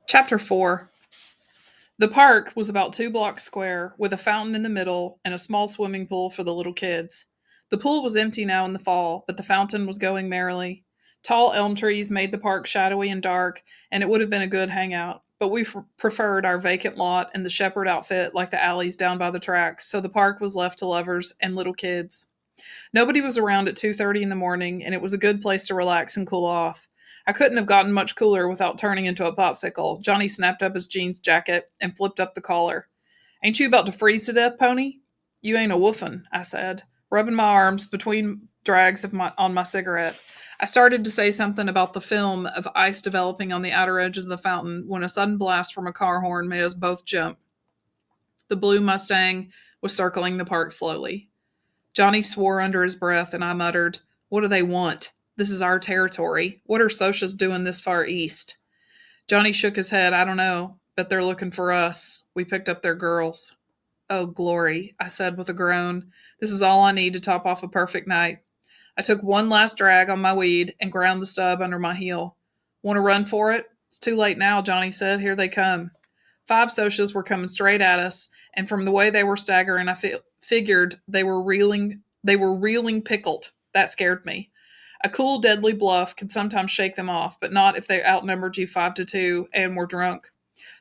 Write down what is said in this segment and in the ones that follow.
Chapter 4. The park was about 2 blocks square, with a fountain in the middle and a small swimming pool for the little kids. The pool was empty now in the fall, but the fountain was going merrily. Tall elm trees made the park shadowy and dark, and it would have been a good hangout. But we preferred our vacant lot and the shepherd outfit like the alleys down by the tracks, so the park was left to lovers and little kids. Nobody was around at 2:30 in the morning, and it was a good place to relax and cool off. I couldn't have gotten much cooler without turning into a popsicle. Johnny snapped up his jeans jacket and flipped up the collar. "Ain't you about to freeze to death, pony?" "You ain't a woofin'," I said, rubbing my arms between drags on my cigarette. I started to say something about the film of ice developing on the outer edges of the fountain when a sudden blast from a car horn made us both jump. The blue Mustang was circling the park slowly. Johnny swore under his breath, and I muttered, "What do they want? This is our territory. What are Socias doing this far east?" Johnny shook his head. "I don't know, but they're looking for us. We picked up their girls." "Oh, glory," I said with a groan. "This is all I need to top off a perfect night." I took one last drag on my weed and ground the stub under my heel. "Want to run for it?" "It's too late now," Johnny said. "Here they come." 5 Socias were coming straight at us, and from the way they were staggering, I figured they were reeling. They were reeling pickled. That scared me. A cool, deadly bluff could sometimes shake them off, but not if they outnumbered you 5-2 and were drunk.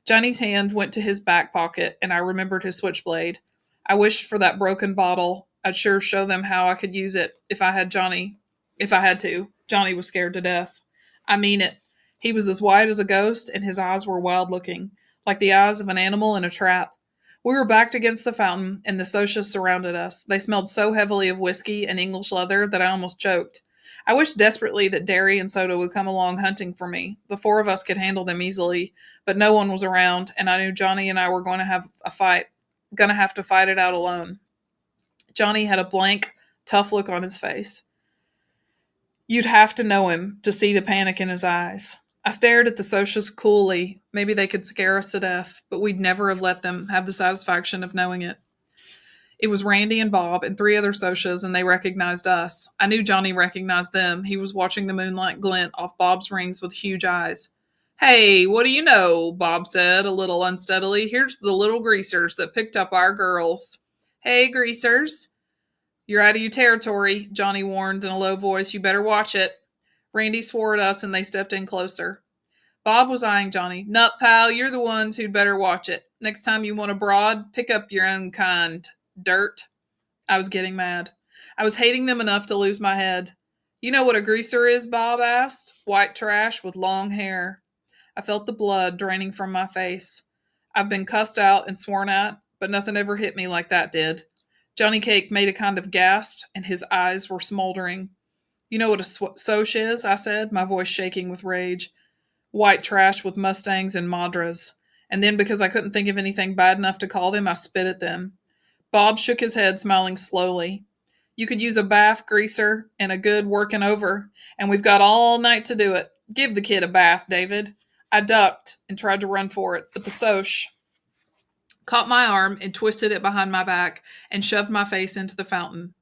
Johnny's hand went to his back pocket, and I remembered his switchblade. I wished for that broken bottle. I'd sure show them how I could use it if I had Johnny. If I had to. Johnny was scared to death. I mean it. He was as white as a ghost, and his eyes were wild looking, like the eyes of an animal in a trap. We were backed against the fountain, and the Socias surrounded us. They smelled so heavily of whiskey and English leather that I almost choked. I wished desperately that Derry and Soda would come along hunting for me. The four of us could handle them easily, but no one was around, and I knew Johnny and I were going to have to fight it out alone. Johnny had a blank, tough look on his face. You'd have to know him to see the panic in his eyes. I stared at the Socias coolly. Maybe they could scare us to death, but we'd never have let them have the satisfaction of knowing it. It was Randy and Bob and 3 other Socias, and they recognized us. I knew Johnny recognized them. He was watching the moonlight glint off Bob's rings with huge eyes. "Hey, what do you know?" Bob said, a little unsteadily. "Here's the little greasers that picked up our girls." "Hey, greasers." "You're out of your territory," Johnny warned in a low voice. "You better watch it." Randy swore at us, and they stepped in closer. Bob was eyeing Johnny. "Nup, pal, you're the ones who'd better watch it. Next time you want a broad, pick up your own kind. Dirt." I was getting mad. I was hating them enough to lose my head. "You know what a greaser is?" Bob asked. "White trash with long hair." I felt the blood draining from my face. I've been cussed out and sworn at, but nothing ever hit me like that did. Johnny Cake made a kind of gasp, and his eyes were smoldering. "You know what a Soch is?" I said, my voice shaking with rage. "White trash with Mustangs and Madras." And then, because I couldn't think of anything bad enough to call them, I spit at them. Bob shook his head, smiling slowly. "You could use a bath, greaser, and a good working over, and we've got all night to do it. Give the kid a bath, David." I ducked and tried to run for it, but the Soch caught my arm and twisted it behind my back and shoved my face into the fountain.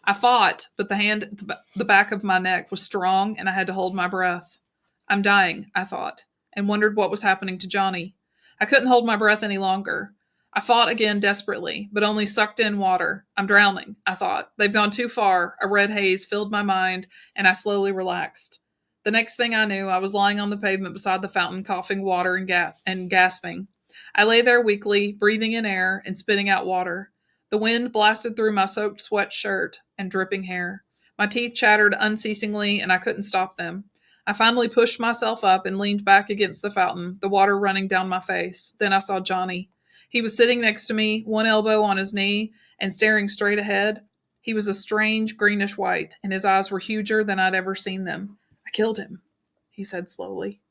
I fought, but the hand at the back of my neck was strong, and I had to hold my breath. "I'm dying," I thought, and wondered what was happening to Johnny. I couldn't hold my breath any longer. I fought again desperately, but only sucked in water. "I'm drowning," I thought. "They've gone too far." A red haze filled my mind, and I slowly relaxed. The next thing I knew, I was lying on the pavement beside the fountain, coughing water and gasping. I lay there weakly, breathing in air and spitting out water. The wind blasted through my soaked sweat shirt and dripping hair. My teeth chattered unceasingly, and I couldn't stop them. I finally pushed myself up and leaned back against the fountain, the water running down my face. Then I saw Johnny. He was sitting next to me, one elbow on his knee, and staring straight ahead. He was a strange greenish white, and his eyes were huger than I'd ever seen them. "I killed him," he said slowly.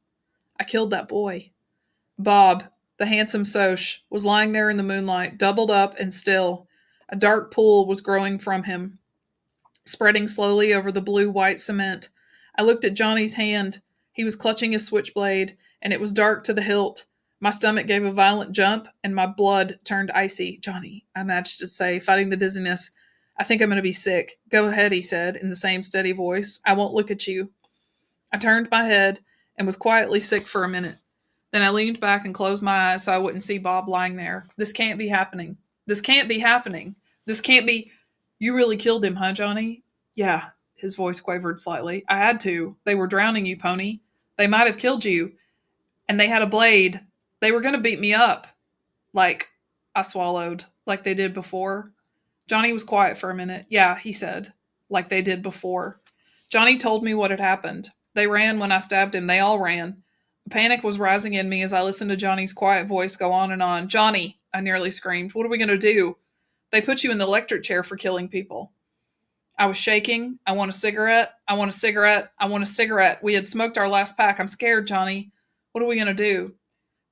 "I killed that boy." Bob, the handsome Soch, was lying there in the moonlight, doubled up and still. A dark pool was growing from him, spreading slowly over the blue-white cement. I looked at Johnny's hand. He was clutching his switchblade, and it was dark to the hilt. My stomach gave a violent jump, and my blood turned icy. "Johnny," I managed to say, fighting the dizziness. "I think I'm going to be sick." "Go ahead," he said, in the same steady voice. "I won't look at you." I turned my head and was quietly sick for a minute. Then I leaned back and closed my eyes so I wouldn't see Bob lying there. This can't be happening. This can't be happening. This can't be. You really killed him, huh, Johnny? Yeah, his voice quavered slightly. I had to. They were drowning you, Pony. They might have killed you. And they had a blade. They were going to beat me up. Like, I swallowed, like they did before. Johnny was quiet for a minute. Yeah, he said, like they did before. Johnny told me what had happened. They ran when I stabbed him. They all ran. A panic was rising in me as I listened to Johnny's quiet voice go on and on. Johnny, I nearly screamed. What are we going to do? They put you in the electric chair for killing people. I was shaking. I want a cigarette. I want a cigarette. I want a cigarette. We had smoked our last pack. I'm scared, Johnny. What are we going to do?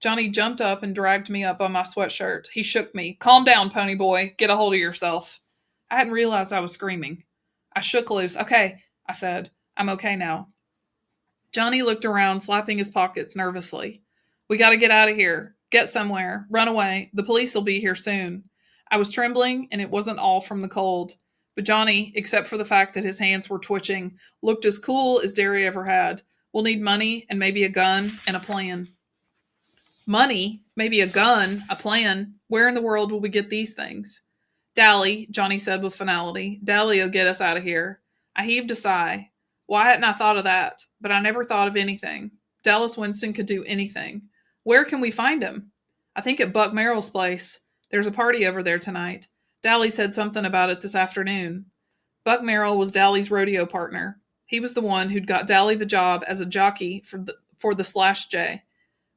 Johnny jumped up and dragged me up on my sweatshirt. He shook me. Calm down, pony boy. Get a hold of yourself. I hadn't realized I was screaming. I shook loose. Okay, I said. I'm okay now. Johnny looked around, slapping his pockets nervously. We got to get out of here. Get somewhere. Run away. The police will be here soon. I was trembling, and it wasn't all from the cold. But Johnny, except for the fact that his hands were twitching, looked as cool as Derry ever had. We'll need money and maybe a gun and a plan. Money, maybe a gun, a plan. Where in the world will we get these things? Dally, Johnny said with finality. Dally'll get us out of here. I heaved a sigh. Why hadn't I thought of that? But I never thought of anything. Dallas Winston could do anything. Where can we find him? I think at Buck Merrill's place. There's a party over there tonight. Dally said something about it this afternoon. Buck Merrill was Dally's rodeo partner. He was the one who'd got Dally the job as a jockey for the Slash J.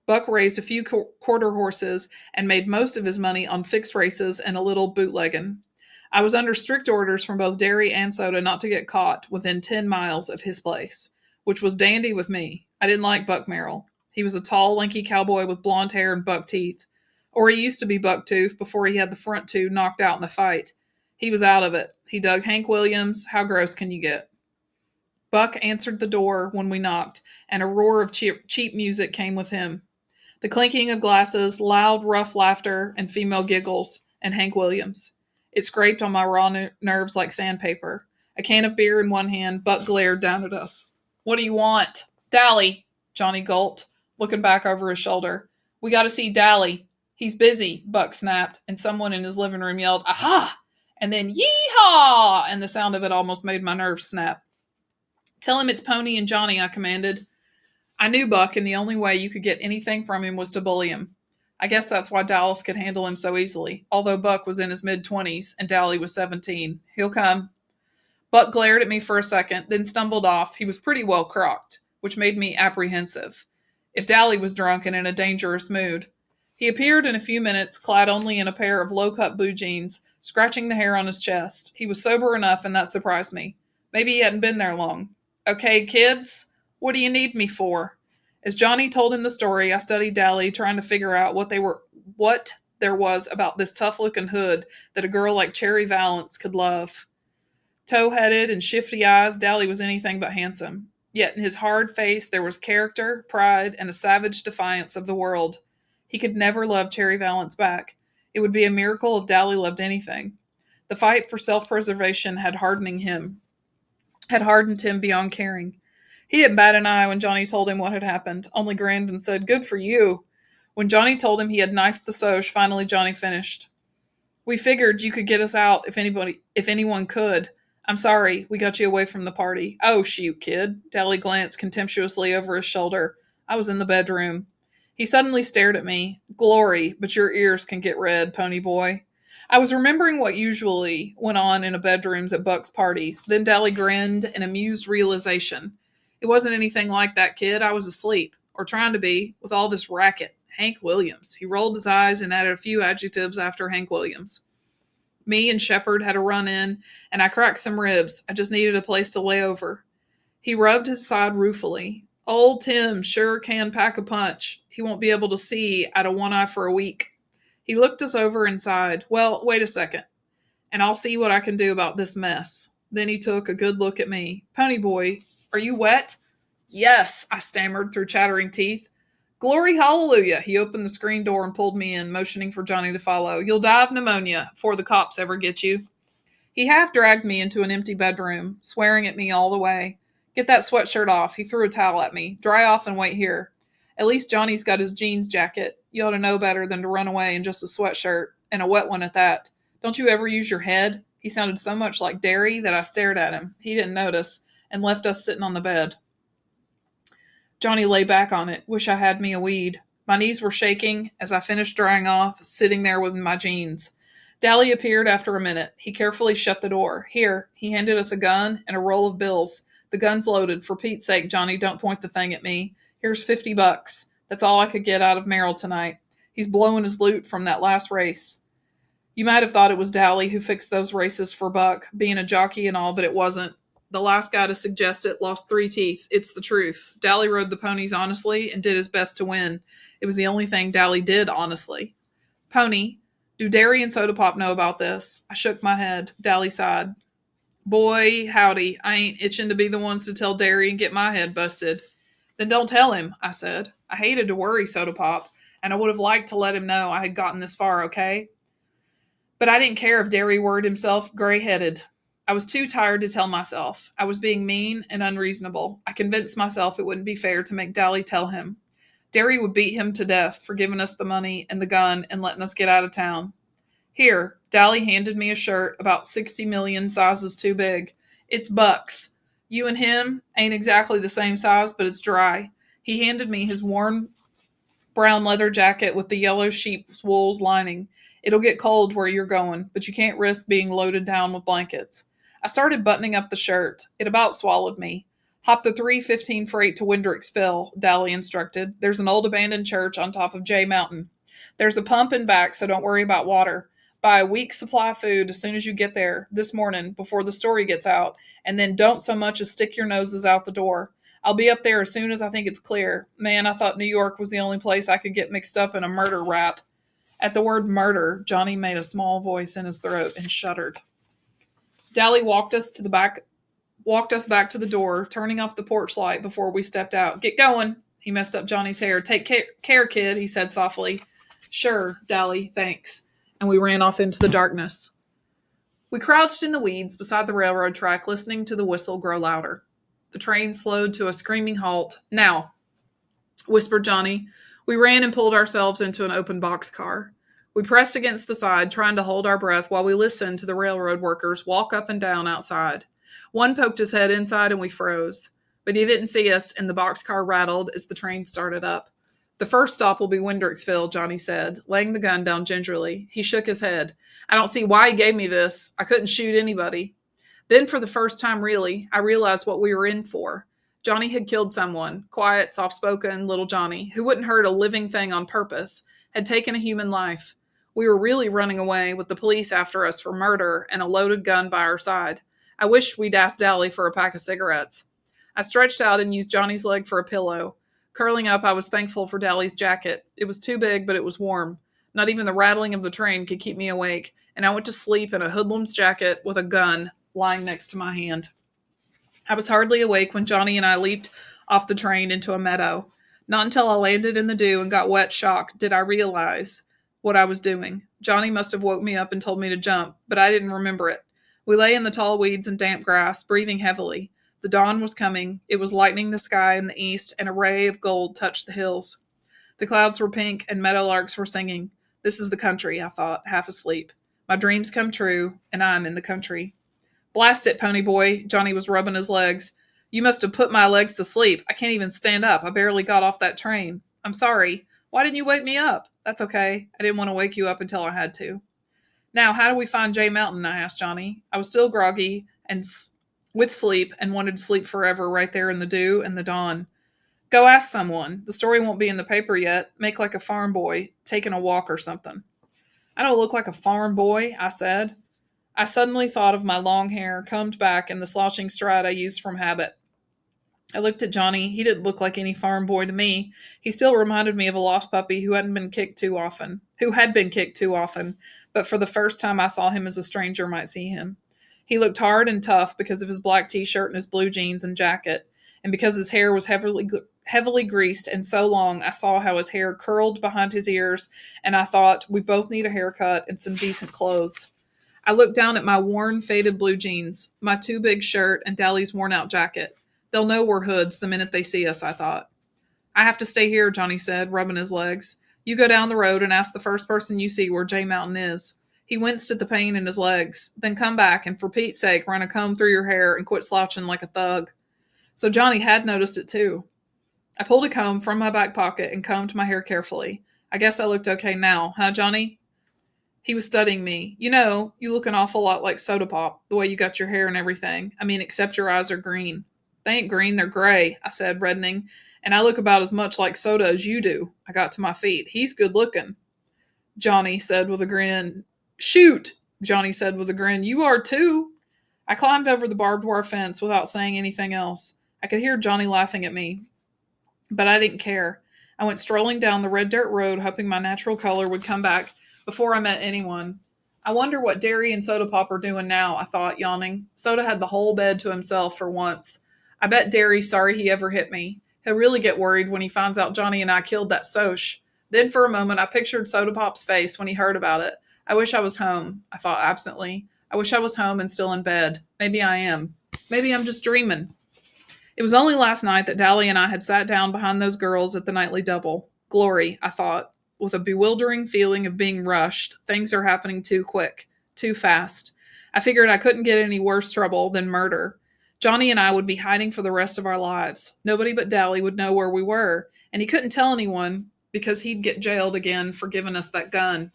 Buck raised a few quarter horses and made most of his money on fixed races and a little bootlegging. I was under strict orders from both Derry and Soda not to get caught within 10 miles of his place, which was dandy with me. I didn't like Buck Merrill. He was a tall, lanky cowboy with blonde hair and buck teeth. Or he used to be Bucktooth before he had the front two knocked out in a fight. He was out of it. He dug Hank Williams. How gross can you get? Buck answered the door when we knocked, and a roar of cheap music came with him. The clinking of glasses, loud, rough laughter, and female giggles, and Hank Williams. It scraped on my raw nerves like sandpaper. A can of beer in one hand, Buck glared down at us. What do you want? Dally, Johnny gulped, looking back over his shoulder. We got to see Dally. He's busy, Buck snapped, and someone in his living room yelled, Aha! And then, Yee-haw! And the sound of it almost made my nerves snap. Tell him it's Pony and Johnny, I commanded. I knew Buck, and the only way you could get anything from him was to bully him. I guess that's why Dallas could handle him so easily, although Buck was in his mid-20s and Dally was 17. He'll come. Buck glared at me for a second, then stumbled off. He was pretty well crocked, which made me apprehensive. If Dally was drunk and in a dangerous mood. He appeared in a few minutes, clad only in a pair of low-cut blue jeans, scratching the hair on his chest. He was sober enough, and that surprised me. Maybe he hadn't been there long. Okay, kids, what do you need me for? As Johnny told him the story, I studied Dally, trying to figure out what there was about this tough-looking hood that a girl like Cherry Valance could love. Tow-headed and shifty eyes, Dally was anything but handsome. Yet in his hard face there was character, pride, and a savage defiance of the world. He could never love Cherry Valance back. It would be a miracle if Dally loved anything. The fight for self-preservation had hardened him beyond caring. He didn't bat an eye when Johnny told him what had happened, only grinned and said, Good for you. When Johnny told him he had knifed the Soch, finally Johnny finished. We figured you could get us out if anyone could. I'm sorry, we got you away from the party. Oh, shoot, kid. Dally glanced contemptuously over his shoulder. I was in the bedroom. He suddenly stared at me. Glory, but your ears can get red, pony boy. I was remembering what usually went on in bedrooms at Buck's parties. Then Dally grinned in amused realization. It wasn't anything like that, kid. I was asleep, or trying to be, with all this racket. Hank Williams. He rolled his eyes and added a few adjectives after Hank Williams. Me and Shepard had a run-in, and I cracked some ribs. I just needed a place to lay over. He rubbed his side ruefully. Old Tim sure can pack a punch. He won't be able to see out of one eye for a week. He looked us over and sighed. Well, wait a second, and I'll see what I can do about this mess. Then he took a good look at me. Pony boy, are you wet? Yes, I stammered through chattering teeth. Glory hallelujah. He opened the screen door and pulled me in, motioning for Johnny to follow. You'll die of pneumonia before the cops ever get you. He half dragged me into an empty bedroom, swearing at me all the way. Get that sweatshirt off. He threw a towel at me. Dry off and wait here. At least Johnny's got his jeans jacket. You ought to know better than to run away in just a sweatshirt, and a wet one at that. Don't you ever use your head? He sounded so much like Derry that I stared at him. He didn't notice, and left us sitting on the bed. Johnny lay back on it. Wish I had me a weed. My knees were shaking as I finished drying off, sitting there with my jeans. Dally appeared after a minute. He carefully shut the door. Here, he handed us a gun and a roll of bills. The gun's loaded. For Pete's sake, Johnny, don't point the thing at me. Here's $50. That's all I could get out of Merrill tonight. He's blowing his loot from that last race. You might have thought it was Dally who fixed those races for Buck, being a jockey and all, but it wasn't. The last guy to suggest it lost 3 teeth. It's the truth. Dally rode the ponies honestly and did his best to win. It was the only thing Dally did honestly. Pony, do Derry and Soda Pop know about this? I shook my head. Dally sighed. Boy, howdy, I ain't itching to be the ones to tell Derry and get my head busted. Then don't tell him, I said. I hated to worry Soda Pop, and I would have liked to let him know I had gotten this far, okay? But I didn't care if Derry worried himself gray-headed. I was too tired to tell myself. I was being mean and unreasonable. I convinced myself it wouldn't be fair to make Dally tell him. Derry would beat him to death for giving us the money and the gun and letting us get out of town. Here, Dally handed me a shirt about 60 million sizes too big. It's Buck's. You and him ain't exactly the same size, but it's dry. He handed me his worn brown leather jacket with the yellow sheep's wool's lining. It'll get cold where you're going, but you can't risk being loaded down with blankets. I started buttoning up the shirt. It about swallowed me. Hop the 3:15 freight to Windricksville, Dally instructed. There's an old abandoned church on top of Jay Mountain. There's a pump in back, so don't worry about water. Buy a week's supply of food as soon as you get there, this morning, before the story gets out, and then don't so much as stick your noses out the door. I'll be up there as soon as I think it's clear. Man, I thought New York was the only place I could get mixed up in a murder rap. At the word murder, Johnny made a small voice in his throat and shuddered. Dally walked us back to the door, turning off the porch light before we stepped out. Get going. He messed up Johnny's hair. Take care, kid, he said softly. Sure, Dally, thanks. And we ran off into the darkness. We crouched in the weeds beside the railroad track, listening to the whistle grow louder. The train slowed to a screaming halt. Now, whispered Johnny. We ran and pulled ourselves into an open boxcar. We pressed against the side, trying to hold our breath while we listened to the railroad workers walk up and down outside. One poked his head inside and we froze. But he didn't see us, and the boxcar rattled as the train started up. The first stop will be Windricksville, Johnny said, laying the gun down gingerly. He shook his head. I don't see why he gave me this. I couldn't shoot anybody. Then, for the first time really, I realized what we were in for. Johnny had killed someone, quiet, soft-spoken little Johnny, who wouldn't hurt a living thing on purpose, had taken a human life. We were really running away with the police after us for murder and a loaded gun by our side. I wished we'd asked Dally for a pack of cigarettes. I stretched out and used Johnny's leg for a pillow. Curling up, I was thankful for Dally's jacket. It was too big, but it was warm. Not even the rattling of the train could keep me awake, and I went to sleep in a hoodlum's jacket with a gun lying next to my hand. I was hardly awake when Johnny and I leaped off the train into a meadow. Not until I landed in the dew and got wet shock did I realize what I was doing. Johnny must have woke me up and told me to jump, but I didn't remember it. We lay in the tall weeds and damp grass, breathing heavily. The dawn was coming. It was lightening the sky in the east, and a ray of gold touched the hills. The clouds were pink, and meadowlarks were singing. This is the country, I thought, half asleep. My dreams come true, and I'm in the country. Blast it, pony boy. Johnny was rubbing his legs. You must have put my legs to sleep. I can't even stand up. I barely got off that train. I'm sorry. Why didn't you wake me up? That's okay. I didn't want to wake you up until I had to. Now, how do we find Jay Mountain? I asked Johnny. I was still groggy and with sleep and wanted to sleep forever right there in the dew and the dawn. Go ask someone. The story won't be in the paper yet. Make like a farm boy, taking a walk or something. I don't look like a farm boy, I said. I suddenly thought of my long hair, combed back, and the slouching stride I used from habit. I looked at Johnny. He didn't look like any farm boy to me. He still reminded me of a lost puppy who had been kicked too often, but for the first time I saw him as a stranger might see him. He looked hard and tough because of his black t-shirt and his blue jeans and jacket, and because his hair was heavily greased and so long I saw how his hair curled behind his ears, and I thought, we both need a haircut and some decent clothes. I looked down at my worn, faded blue jeans, my too-big shirt, and Dally's worn-out jacket. They'll know we're hoods the minute they see us, I thought. I have to stay here, Johnny said, rubbing his legs. You go down the road and ask the first person you see where J Mountain is. He winced at the pain in his legs. Then come back and, for Pete's sake, run a comb through your hair and quit slouching like a thug. So Johnny had noticed it too. I pulled a comb from my back pocket and combed my hair carefully. I guess I looked okay now, huh, Johnny? He was studying me. You know, you look an awful lot like Soda Pop, the way you got your hair and everything. I mean, except your eyes are green. They ain't green, they're gray, I said, reddening. And I look about as much like Soda as you do. I got to my feet. He's good looking, Johnny said with a grin. Shoot, Johnny said with a grin. You are too. I climbed over the barbed wire fence without saying anything else. I could hear Johnny laughing at me, but I didn't care. I went strolling down the red dirt road, hoping my natural color would come back before I met anyone. I wonder what Derry and Soda Pop are doing now, I thought, yawning. Soda had the whole bed to himself for once. I bet Derry's sorry he ever hit me. He'll really get worried when he finds out Johnny and I killed that Soch. Then for a moment I pictured Soda Pop's face when he heard about it. I wish I was home, I thought absently. I wish I was home and still in bed. Maybe I am. Maybe I'm just dreaming. It was only last night that Dally and I had sat down behind those girls at the nightly double. Glory, I thought, with a bewildering feeling of being rushed. Things are happening too quick, too fast. I figured I couldn't get any worse trouble than murder. Johnny and I would be hiding for the rest of our lives. Nobody but Dally would know where we were, and he couldn't tell anyone because he'd get jailed again for giving us that gun.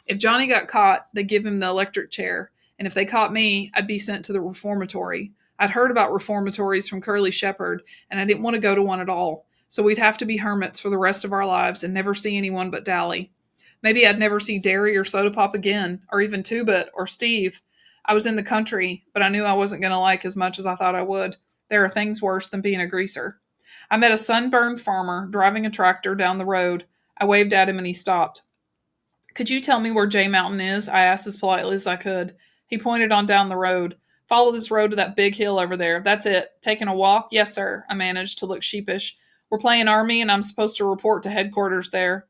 If Johnny got caught, they'd give him the electric chair, and if they caught me, I'd be sent to the reformatory. I'd heard about reformatories from Curly Shepherd, and I didn't want to go to one at all. So we'd have to be hermits for the rest of our lives and never see anyone but Dally. Maybe I'd never see Derry or Soda Pop again, or even Two-Bit or Steve. I was in the country, but I knew I wasn't going to like as much as I thought I would. There are things worse than being a greaser. I met a sunburned farmer driving a tractor down the road. I waved at him and he stopped. Could you tell me where J Mountain is? I asked as politely as I could. He pointed on down the road. Follow this road to that big hill over there. That's it. Taking a walk? Yes, sir. I managed to look sheepish. We're playing Army, and I'm supposed to report to headquarters there.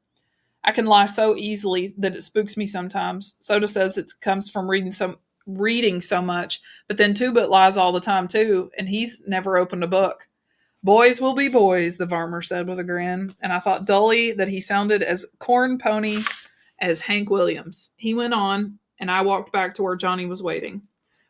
I can lie so easily that it spooks me sometimes. Soda says it comes from reading so much, but then Two-Bit lies all the time too, and he's never opened a book. Boys will be boys, the farmer said with a grin, and I thought dully that he sounded as corn pony as Hank Williams. He went on, and I walked back to where Johnny was waiting.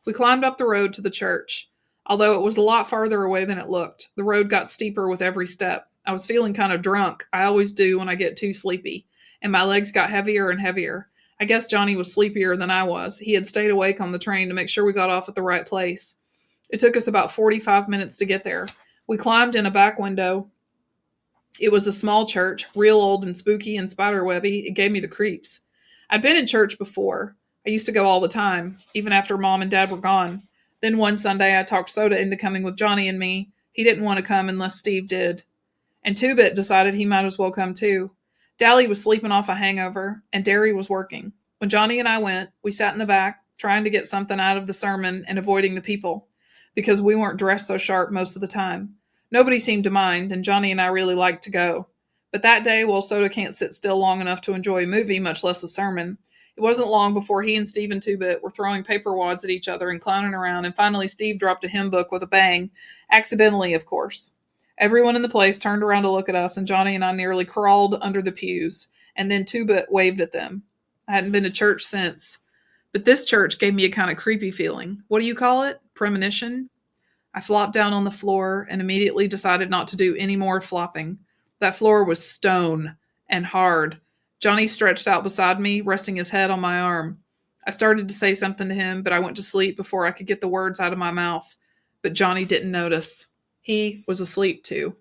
We climbed up the road to the church. Although it was a lot farther away than it looked, the road got steeper with every step. I was feeling kind of drunk. I always do when I get too sleepy, and my legs got heavier and heavier. I guess Johnny was sleepier than I was. He had stayed awake on the train to make sure we got off at the right place. It took us about 45 minutes to get there. We climbed in a back window. It was a small church, real old and spooky and spiderwebby. It gave me the creeps. I'd been in church before. I used to go all the time, even after Mom and Dad were gone. Then one Sunday I talked Soda into coming with Johnny and me. He didn't want to come unless Steve did. And Two-Bit decided he might as well come too. Dally was sleeping off a hangover, and Derry was working. When Johnny and I went, we sat in the back, trying to get something out of the sermon and avoiding the people, because we weren't dressed so sharp most of the time. Nobody seemed to mind, and Johnny and I really liked to go. But that day, while Soda can't sit still long enough to enjoy a movie, much less a sermon, it wasn't long before he and Steve and Two-Bit were throwing paper wads at each other and clowning around, and finally Steve dropped a hymn book with a bang, accidentally, of course. Everyone in the place turned around to look at us, and Johnny and I nearly crawled under the pews, and then Two-Bit waved at them. I hadn't been to church since, but this church gave me a kind of creepy feeling. What do you call it? Premonition? I flopped down on the floor and immediately decided not to do any more flopping. That floor was stone and hard. Johnny stretched out beside me, resting his head on my arm. I started to say something to him, but I went to sleep before I could get the words out of my mouth. But Johnny didn't notice. He was asleep too.